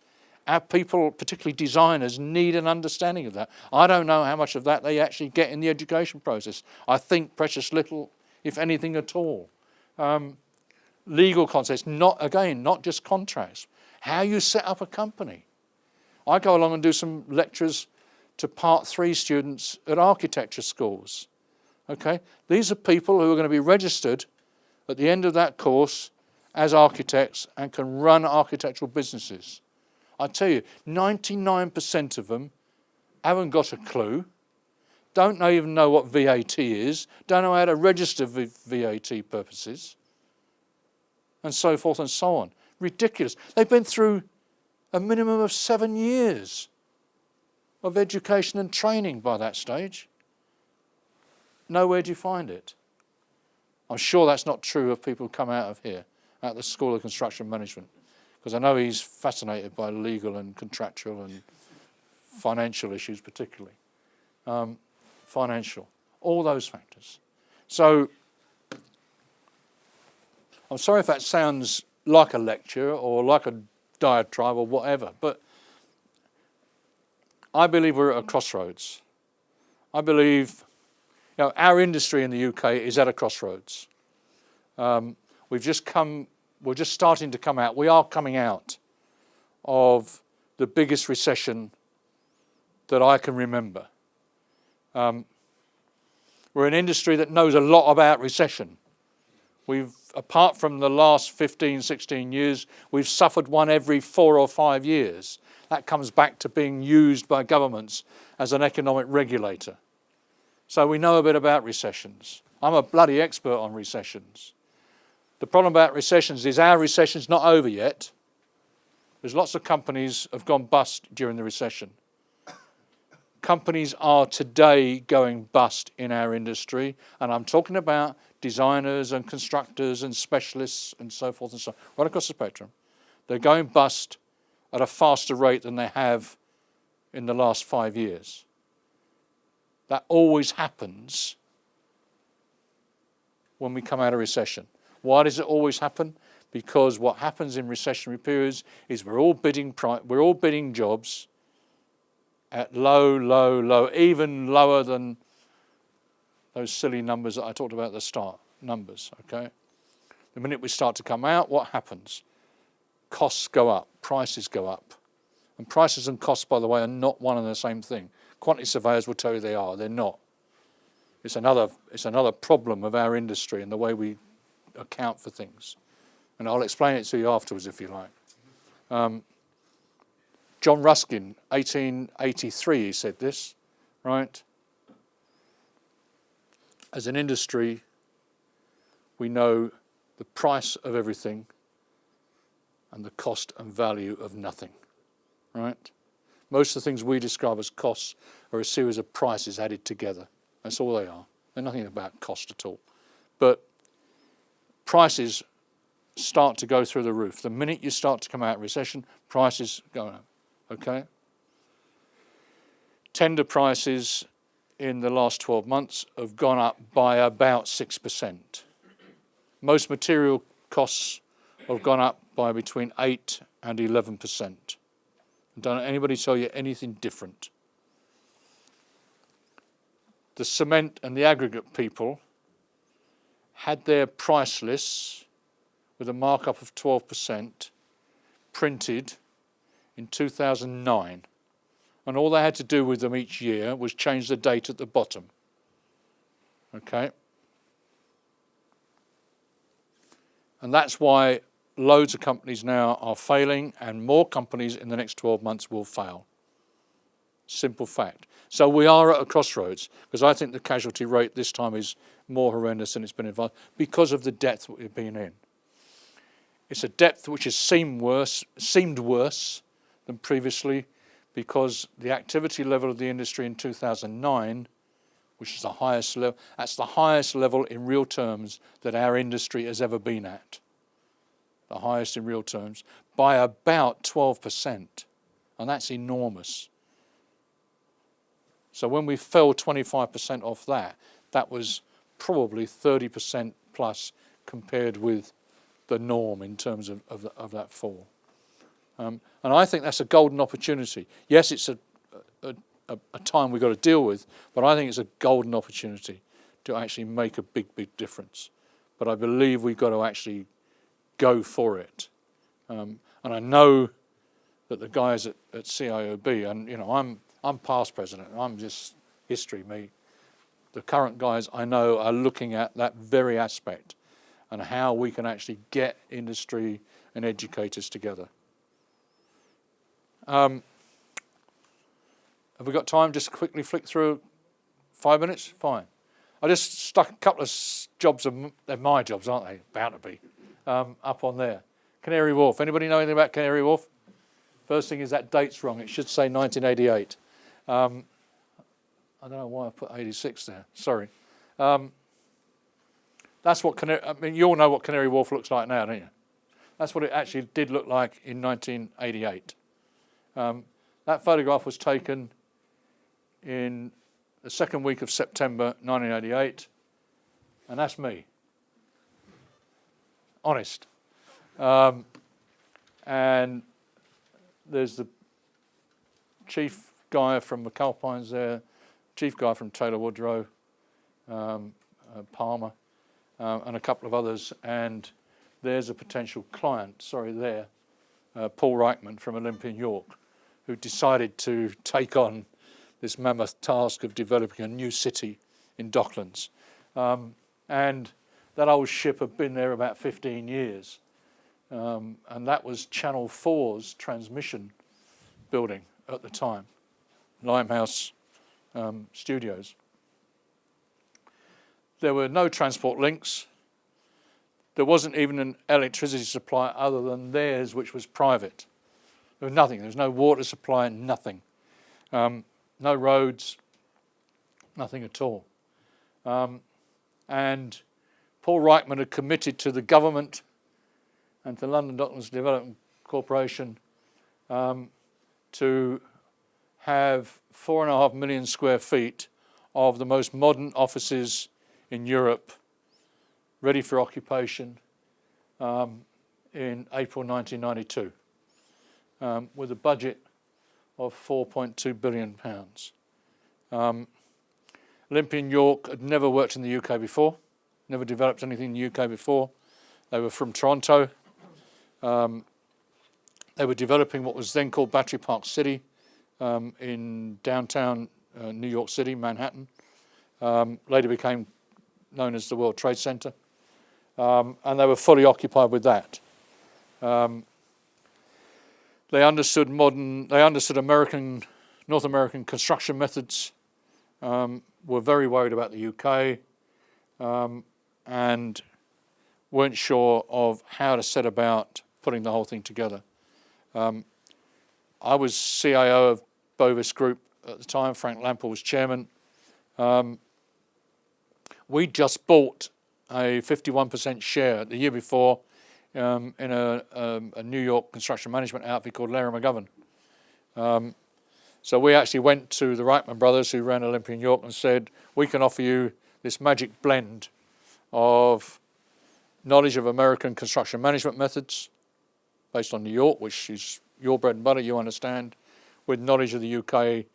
Our people, particularly designers, need an understanding of that. I don't know how much of that they actually get in the education process. I think precious little, if anything at all. Legal concepts, not just contracts. How you set up a company. I go along and do some lectures to Part 3 students at architecture schools. Okay, these are people who are going to be registered at the end of that course as architects and can run architectural businesses. I tell you, 99% of them haven't got a clue, don't even know what VAT is, don't know how to register for VAT purposes, and so forth and so on. Ridiculous. They've been through a minimum of 7 years of education and training by that stage. Nowhere do you find it. I'm sure that's not true of people who come out of here, out of the School of Construction Management, because I know he's fascinated by legal and contractual and financial issues particularly. Financial, all those factors. So I'm sorry if that sounds like a lecture or like a diatribe or whatever, but I believe we're at a crossroads. I believe our industry in the UK is at a crossroads. We're just starting to come out. We are coming out of the biggest recession that I can remember. We're an industry that knows a lot about recession. Apart from the last 15, 16 years, we've suffered one every 4 or 5 years. That comes back to being used by governments as an economic regulator. So we know a bit about recessions. I'm a bloody expert on recessions. The problem about recessions is our recession's not over yet. There's lots of companies have gone bust during the recession. Companies are today going bust in our industry, and I'm talking about designers and constructors and specialists and so forth and so on, right across the spectrum. They're going bust at a faster rate than they have in the last 5 years. That always happens when we come out of recession. Why does it always happen? because what happens in recessionary periods is we're all bidding jobs at low, even lower than those silly numbers that I talked about at the start, numbers, okay? The minute we start to come out, what happens? Costs go up, prices go up. And prices and costs, by the way, are not one and the same thing. Quantity surveyors will tell you they are, they're not. It's another problem of our industry and the way we account for things. And I'll explain it to you afterwards if you like. John Ruskin, 1883, he said this, right? As an industry, we know the price of everything and the cost and value of nothing, right? Most of the things we describe as costs are a series of prices added together. That's all they are. They're nothing about cost at all. But prices start to go through the roof. The minute you start to come out of recession, prices go up, okay? Tender prices in the last 12 months have gone up by about 6%. Most material costs have gone up by between 8 and 11%. Don't anybody tell you anything different. The cement and the aggregate people had their price lists with a markup of 12% printed in 2009. And all they had to do with them each year was change the date at the bottom. Okay? And that's why loads of companies now are failing, and more companies in the next 12 months will fail. Simple fact. So we are at a crossroads, because I think the casualty rate this time is more horrendous than it's been in the past because of the depth that we've been in. It's a depth which has seemed worse than previously, because the activity level of the industry in 2009, which is the highest level, that's the highest level in real terms that our industry has ever been at. The highest in real terms, by about 12%. And that's enormous. So when we fell 25% off that, that was probably 30% plus compared with the norm in terms of that fall. And I think that's a golden opportunity. Yes, it's a time we've got to deal with, but I think it's a golden opportunity to actually make a big difference. But I believe we've got to actually go for it. And I know that the guys at CIOB, and you know, I'm past president, I'm just history, me. The current guys I know are looking at that very aspect and how we can actually get industry and educators together. Have we got time just to quickly flick through 5 minutes? Fine. I just stuck a couple of jobs, they're my jobs, aren't they? Bound to be, up on there. Canary Wharf. Anybody know anything about Canary Wharf? First thing is that date's wrong. It should say 1988. I don't know why I put 86 there. Sorry. That's what you all know what Canary Wharf looks like now, don't you? That's what it actually did look like in 1988. That photograph was taken in the second week of September 1988, and that's me. Honest. And there's the chief guy from McAlpine's there, chief guy from Taylor Woodrow, Palmer, and a couple of others. And there's a potential client, Paul Reichman from Olympia, York, who decided to take on this mammoth task of developing a new city in Docklands. And that old ship had been there about 15 years. And that was Channel 4's transmission building at the time, Limehouse Studios. There were no transport links. There wasn't even an electricity supply other than theirs, which was private. There was nothing. There was no water supply, nothing. No roads, nothing at all. And Paul Reichman had committed to the government and to London Docklands Development Corporation to have 4.5 million square feet of the most modern offices in Europe ready for occupation in April 1992 with a budget of £4.2 billion. Olympian York had never worked in the UK before, never developed anything in the UK before. They were from Toronto. They were developing what was then called Battery Park City in downtown New York City, Manhattan. Later became known as the World Trade Center. And they were fully occupied with that. They understood North American construction methods, were very worried about the UK, and weren't sure of how to set about putting the whole thing together. I was CIO of Bovis Group at the time. Frank Lampel was chairman. We just bought a 51% share the year before in a New York construction management outfit called Blair. So we actually went to the Reichman brothers who ran Olympian York and said, we can offer you this magic blend of knowledge of American construction management methods based on New York, which is your bread and butter, you understand, with knowledge of the UK.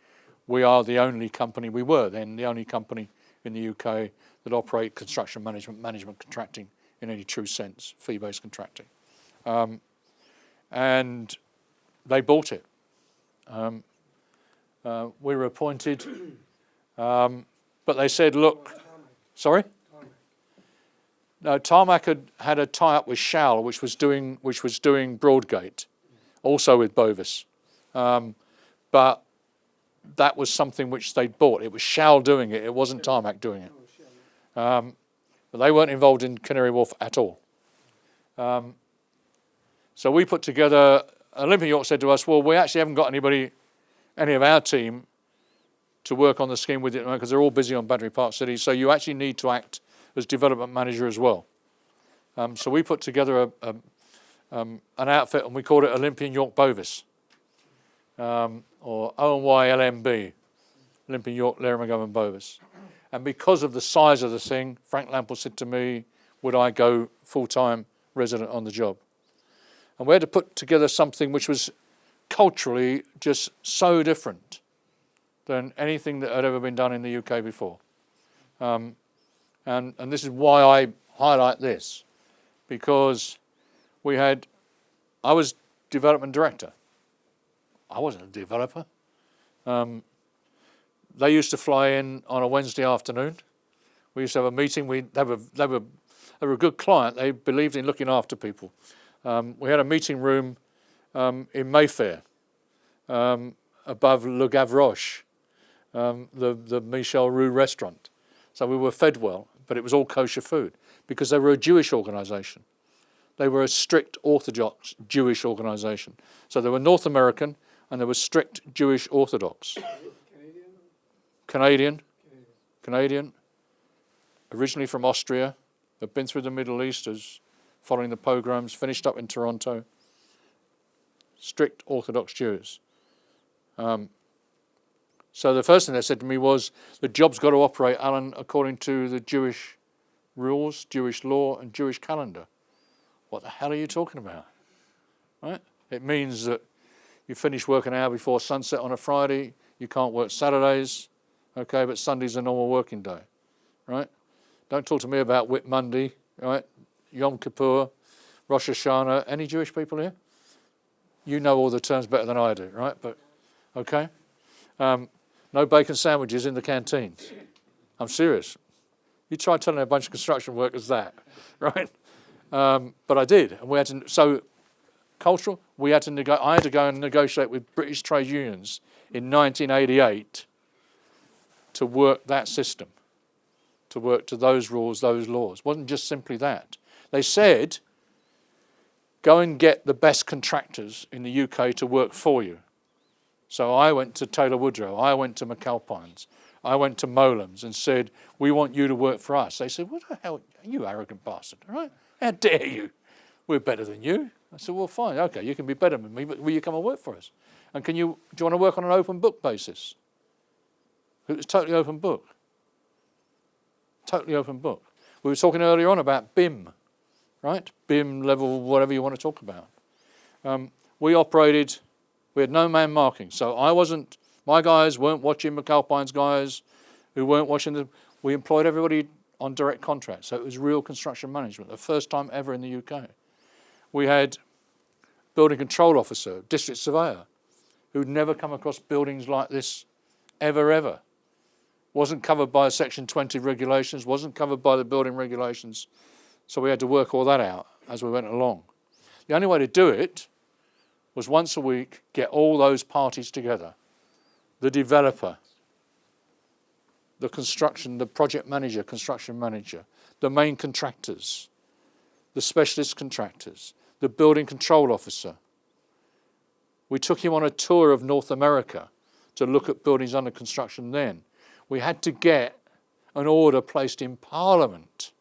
We are the only company, we were then the only company in the UK that operate construction management contracting in any true sense, fee-based contracting. And they bought it. We were appointed, but they said, look, sorry? No, Tarmac had a tie-up with Shell, which was doing Broadgate, also with Bovis. But that was something which they'd bought. It was Shell doing it. It wasn't Tarmac doing it. But they weren't involved in Canary Wharf at all. So we put together, Olympian York said to us, well, we actually haven't got any of our team to work on the scheme with it because they're all busy on Battery Park City, so you actually need to act as development manager as well. So we put together an outfit and we called it Olympian York Bovis, or ONY-LMB, Olympian York, Blair and Bovis. And because of the size of the thing, Frank Lampel said to me, would I go full-time resident on the job? And we had to put together something which was culturally just so different than anything that had ever been done in the UK before. And this is why I highlight this, because I was development director. I wasn't a developer. They used to fly in on a Wednesday afternoon. We used to have a meeting. They were a good client. They believed in looking after people. We had a meeting room in Mayfair, above Le Gavroche, the Michel Roux restaurant. So we were fed well, but it was all kosher food because they were a Jewish organisation. They were a strict Orthodox Jewish organisation. So they were North American and they were strict Jewish Orthodox. Canadian, originally from Austria, had been through the Middle East as following the pogroms, finished up in Toronto. Strict Orthodox Jews. So the first thing they said to me was, the job's got to operate, Alan, according to the Jewish rules, Jewish law, and Jewish calendar. What the hell are you talking about? Right? It means that you finish work an hour before sunset on a Friday, you can't work Saturdays, okay, but Sunday's a normal working day, right? Don't talk to me about Whit Monday, right? Yom Kippur, Rosh Hashanah. Any Jewish people here? You know all the terms better than I do, right? But, okay. No bacon sandwiches in the canteens. I'm serious. You try telling a bunch of construction workers that, right? But I did, and we had to. So, cultural. I had to go and negotiate with British trade unions in 1988 to work that system, to work to those rules, those laws. It wasn't just simply that. They said, go and get the best contractors in the UK to work for you. So I went to Taylor Woodrow, I went to McAlpines, I went to Molam's and said, we want you to work for us. They said, what the hell, you arrogant bastard, right? How dare you? We're better than you. I said, well, fine, okay, you can be better than me, but will you come and work for us? And do you want to work on an open book basis? It was totally open book. Totally open book. We were talking earlier on about BIM, right? BIM level, whatever you want to talk about. We had no man marking. So my guys weren't watching McAlpine's guys who weren't watching we employed everybody on direct contract. So it was real construction management, the first time ever in the UK. We had building control officer, district surveyor, who'd never come across buildings like this ever. Wasn't covered by Section 20 regulations, wasn't covered by the building regulations. So we had to work all that out as we went along. The only way to do it was once a week, get all those parties together. The developer, the project manager, construction manager, the main contractors, the specialist contractors, the building control officer. We took him on a tour of North America to look at buildings under construction then. We had to get an order placed in Parliament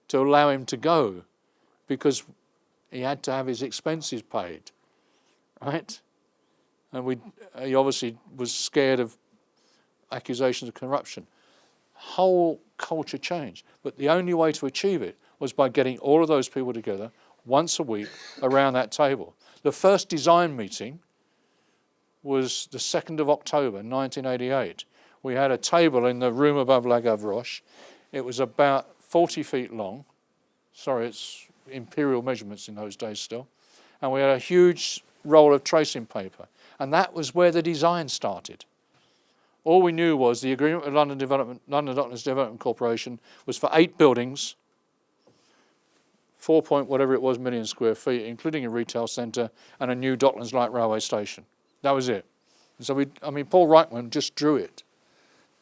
to allow him to go because he had to have his expenses paid, right? And he obviously was scared of accusations of corruption. Whole culture changed. But the only way to achieve it was by getting all of those people together once a week around that table. The first design meeting was the 2nd of October, 1988. We had a table in the room above La Gavroche. It was about 40 feet long. Sorry, it's imperial measurements in those days still. And we had a huge roll of tracing paper. And that was where the design started. All we knew was the agreement with London Docklands Development Corporation was for 8 buildings, 4 point whatever it was million square feet, including a retail centre and a new Docklands Light Railway station. That was it. And so Paul Reichman just drew it,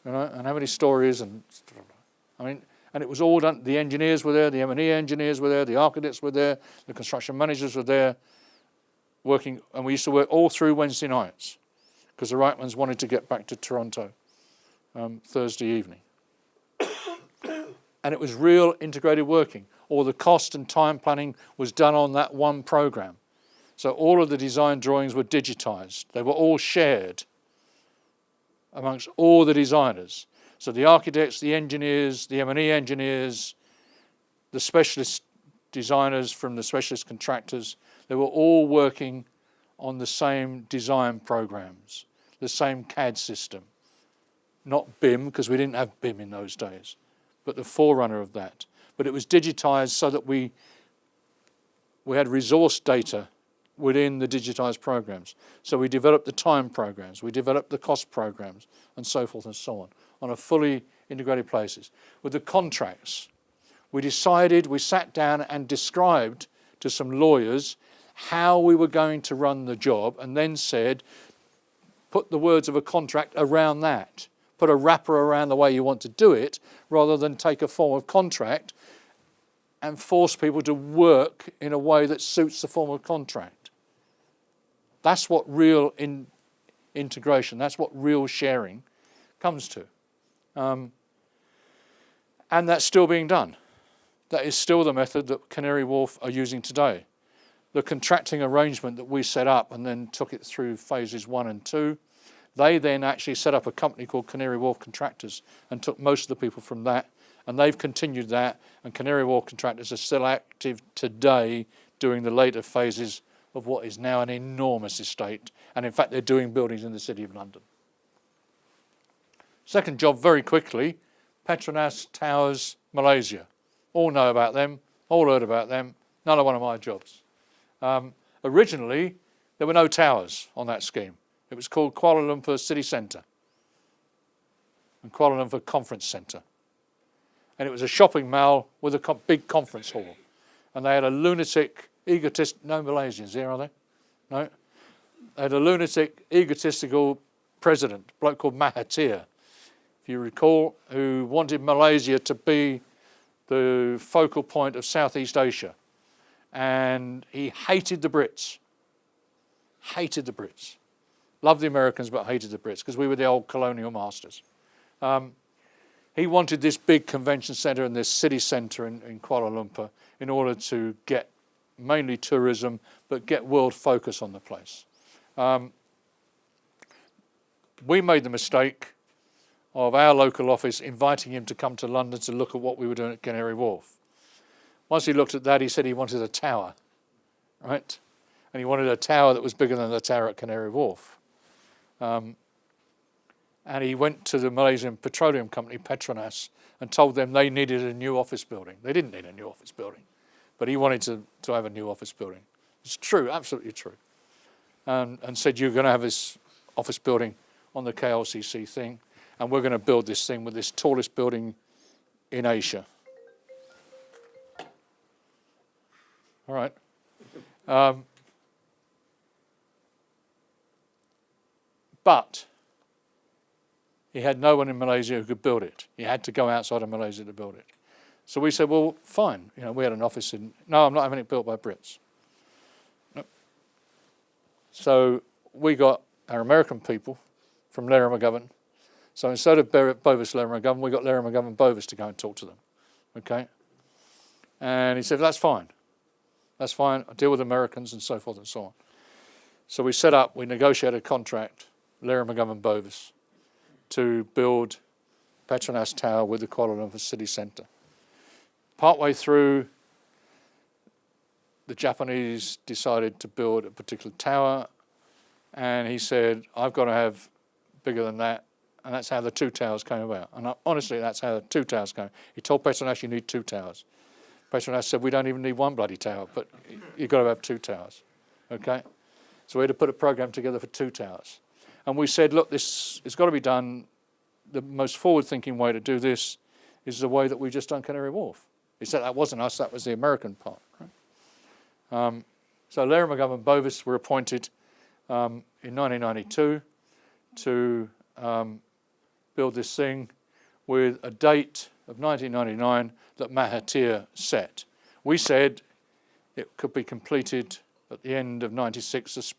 and how many stories and it was all done. The engineers were there, the M&E engineers were there, the architects were there, the construction managers were there, working, and we used to work all through Wednesday nights because the Reichmans wanted to get back to Toronto Thursday evening. And it was real integrated working. All the cost and time planning was done on that one program. So all of the design drawings were digitized. They were all shared amongst all the designers. So the architects, the engineers, the M&E engineers, the specialist designers from the specialist contractors, they were all working on the same design programs, the same CAD system. Not BIM, because we didn't have BIM in those days, but the forerunner of that. But it was digitized so that we had resource data within the digitized programs. So we developed the time programs, we developed the cost programs, and so forth and so on a fully integrated basis. With the contracts, we sat down and described to some lawyers how we were going to run the job, and then said, put the words of a contract around that. Put a wrapper around the way you want to do it, rather than take a form of contract and force people to work in a way that suits the form of contract. That's what real integration, that's what real sharing comes to. And that's still being done. That is still the method that Canary Wharf are using today. The contracting arrangement that we set up and then took it through phases 1 and 2, they then actually set up a company called Canary Wharf Contractors and took most of the people from that, and they've continued that, and Canary Wharf Contractors are still active today doing the later phases of what is now an enormous estate, and in fact they're doing buildings in the City of London. Second job, very quickly, Petronas Towers, Malaysia. All know about them, all heard about them, another one of my jobs. Originally, there were no towers on that scheme. It was called Kuala Lumpur City Centre and Kuala Lumpur Conference Centre. And it was a shopping mall with a big conference hall. And they had a lunatic, no Malaysians here, are they? No? They had a lunatic, egotistical president, a bloke called Mahathir, if you recall, who wanted Malaysia to be the focal point of Southeast Asia. And he hated the Brits. Hated the Brits. Loved the Americans, but hated the Brits, because we were the old colonial masters. He wanted this big convention centre and this city centre in Kuala Lumpur in order to get mainly tourism, but get world focus on the place. We made the mistake of our local office inviting him to come to London to look at what we were doing at Canary Wharf. Once he looked at that, he said he wanted a tower, right? And he wanted a tower that was bigger than the tower at Canary Wharf. And he went to the Malaysian petroleum company, Petronas, and told them they needed a new office building. They didn't need a new office building, but he wanted to have a new office building. It's true, absolutely true. And said, you're going to have this office building on the KLCC thing, and we're going to build this thing with this tallest building in Asia. All right. But he had no one in Malaysia who could build it. He had to go outside of Malaysia to build it. So we said, well, fine. We had an office in... No, I'm not having it built by Brits. No. So we got our American people from Blair and McGovern. So instead of Bovis, Blair and McGovern, we got Blair and McGovern Bovis to go and talk to them. Okay? And he said, that's fine. That's fine. I'll deal with Americans and so forth and so on. So we negotiated a contract, Blair and McGovern Bovis, to build Petronas Tower with the Kuala Lumpur city centre. Partway through, the Japanese decided to build a particular tower, and he said, I've got to have bigger than that, and that's how the two towers came about. And honestly, that's how the two towers came. He told Petronas, you need two towers. Petronas said, we don't even need one bloody tower, but you've got to have two towers, okay? So we had to put a program together for two towers. And we said, look, this has got to be done. The most forward-thinking way to do this is the way that we've just done Canary Wharf. He said that wasn't us, that was the American part. Right? So Blair and McGovern Bovis were appointed in 1992 to build this thing with a date of 1999 that Mahathir set. We said it could be completed at the end of 96,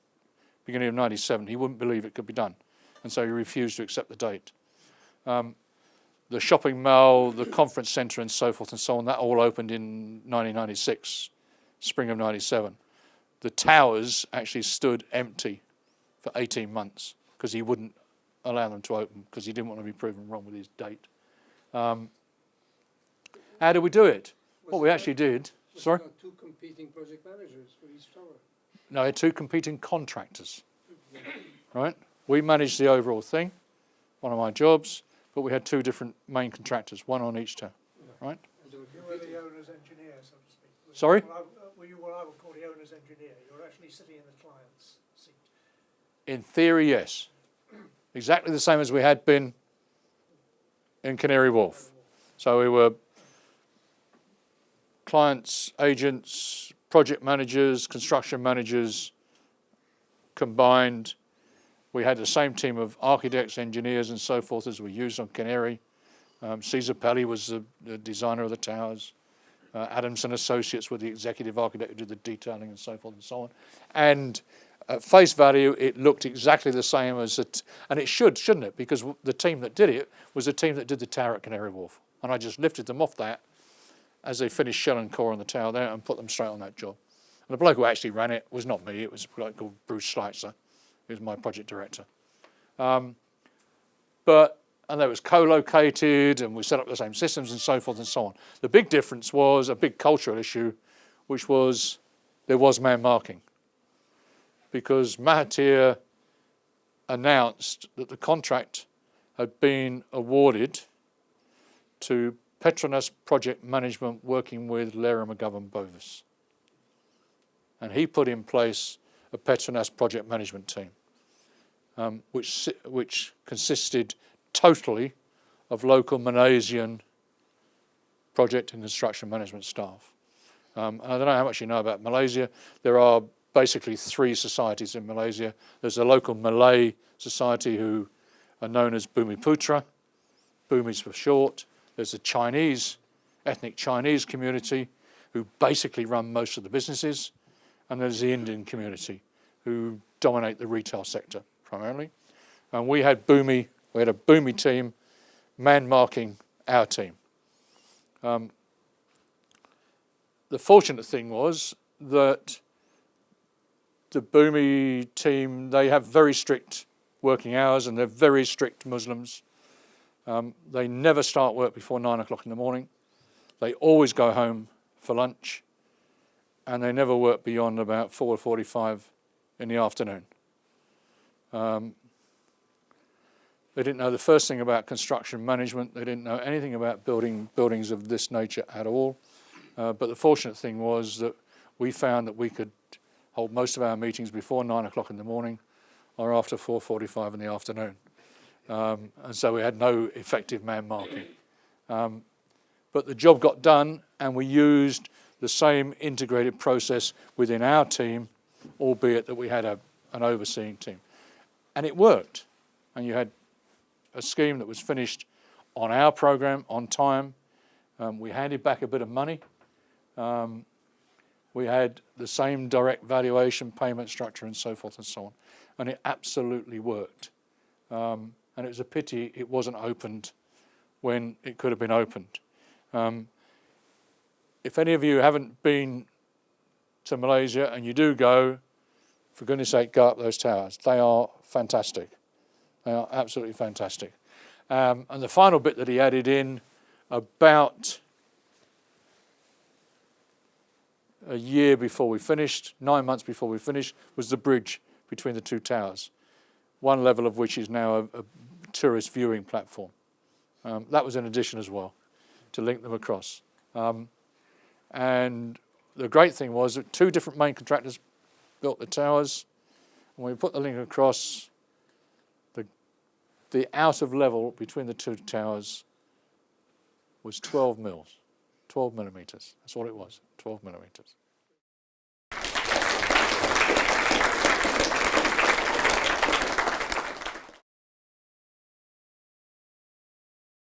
beginning of 97. He wouldn't believe it could be done, and so he refused to accept the date. The shopping mall, the conference centre and so forth and so on, that all opened in 1996, spring of 97. The towers actually stood empty for 18 months because he wouldn't allow them to open because he didn't want to be proven wrong with his date. How did we do it? What we actually did... Sorry? Two competing project managers for each tower. No, two competing contractors, right? We managed the overall thing, one of my jobs, but we had two different main contractors, one on each tower, right? You were the owner's engineer, so to speak. Sorry? Were you what I would call the owner's engineer? You're actually sitting in the client's seat. In theory, yes. Exactly the same as we had been in Canary Wharf. So we were clients, agents, project managers, construction managers combined. We had the same team of architects, engineers and so forth as we used on Canary. Caesar Pelli was the designer of the towers. Adams and Associates were the executive architect who did the detailing and so forth and so on. And at face value, it looked exactly the same as it, and it should, shouldn't it? Because the team that did it was the team that did the tower at Canary Wharf. And I just lifted them off that as they finished shell and core on the tower there and put them straight on that job. And the bloke who actually ran it was not me, it was a bloke called Bruce Schleitzer, who was my project director. And that was co-located and we set up the same systems and so forth and so on. The big difference was a big cultural issue, which was there was man marking. Because Mahathir announced that the contract had been awarded to Petronas Project Management working with Blair and McGovern Bovis. And he put in place a Petronas Project Management team, which consisted totally of local Malaysian project and construction management staff. I don't know how much you know about Malaysia. There are basically three societies in Malaysia. There's a local Malay society who are known as Bumiputra, Bumi's for short. There's a Chinese, ethnic Chinese community who basically run most of the businesses. And there's the Indian community who dominate the retail sector primarily. And we had a Bumi team man marking our team. The fortunate thing was that the Bumi team, they have very strict working hours and they're very strict Muslims. They never start work before 9 o'clock in the morning. They always go home for lunch, and they never worked beyond about 4:45 in the afternoon. They didn't know the first thing about construction management. They didn't know anything about buildings of this nature at all. But the fortunate thing was that we found that we could hold most of our meetings before 9 o'clock in the morning or after 4:45 in the afternoon. And so we had no effective man marking. But the job got done, and we used the same integrated process within our team, albeit that we had an overseeing team. And it worked. And you had a scheme that was finished on our program, on time. We handed back a bit of money. We had the same direct valuation, payment structure, and so forth and so on. And it absolutely worked. And it was a pity it wasn't opened when it could have been opened. If any of you haven't been to Malaysia, and you do go, for goodness sake, go up those towers. They are fantastic. They are absolutely fantastic. And the final bit that he added in about a year before we finished, 9 months before we finished, was the bridge between the two towers, one level of which is now a tourist viewing platform. That was an addition as well, to link them across. And the great thing was that two different main contractors built the towers, and when we put the link across, the out of level between the two towers was 12 millimeters. That's all it was, 12 millimeters.